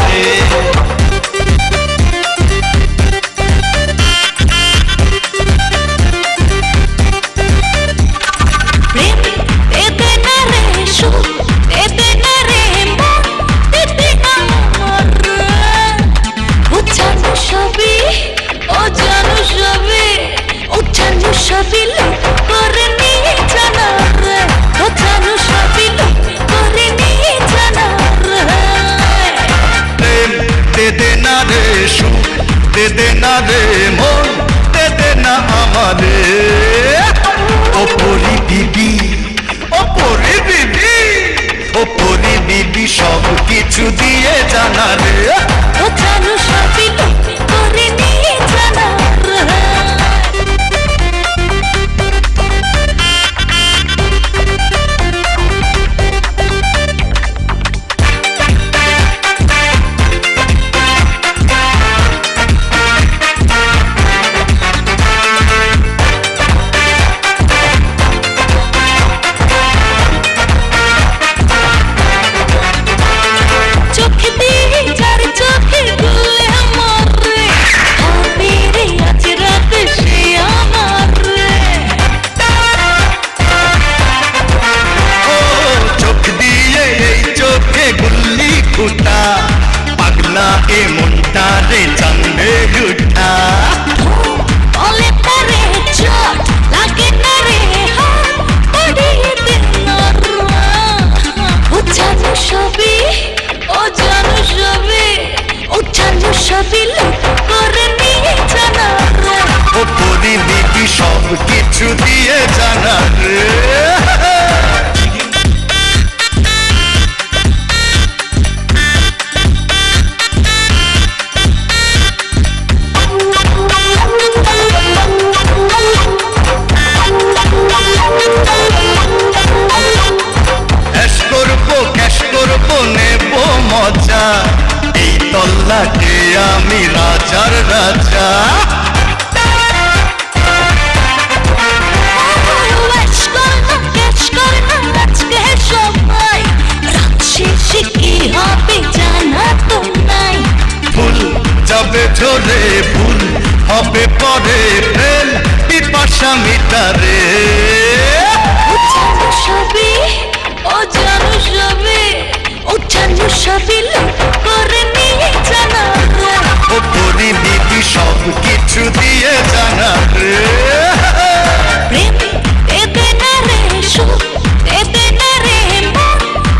রে। দে দে না রে মন, দে দে না আমারে। ও পরি বিবি, ও পরি বিবি, ও পরি বিবি সব কিছু দিয়ে জানা রে। ও জানো সবই করে নিয়ে জানা রে। পাগলা এ মনটা রে চান্দে উঠা, বলে তারে চট লাগে না রে হাত পড়িয়ে দিন ও জানো সবই, ও জানো সবই, ও জানো সবই করে নিয়ে জানা রে। ও পরি বিবি সব কিছু দিয়ে জানা রে। নেব মজা এই তল্লাটে আমি রাজার রাজা। ফুল যাবে ঝরে, ফুল হবে পরে, প্রেম পিপাসা মিটারে। ও জানো সবই, ও জানো সবই, ও জানো সবই করে নিয়ে জানা রে। ও পরি বিবি সব কিছু দিয়ে জানা রে। প্রেম দেবে না রে সুখ, দেবে না রে মন,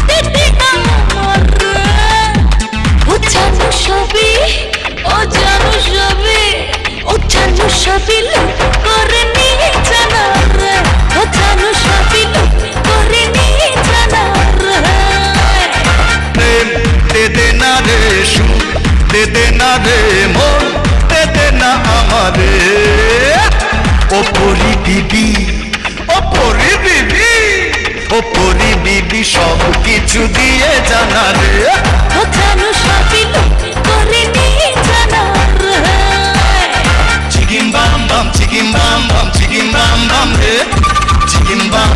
দেবে না আমার রে। ও জানো সবই, ও জানো সবই, ও জানো সবই করে নিয়ে জানা রে। ও জানো সবই করে নিয়ে জানা রে। প্রেম দে দে না রে সুখ, দে দে না রে মন, দে দে না আমারে। ও পরি বিবি, ও পরি বিবি, ও পরি বিবি সব কিছু দিয়ে জানা রে। ও জানো সবই করে নিয়ে জানা রে। চিকিম বাম বাম, চিকিম বাম বাম, চিকিম বাম বাম রে, চিকিম বাম।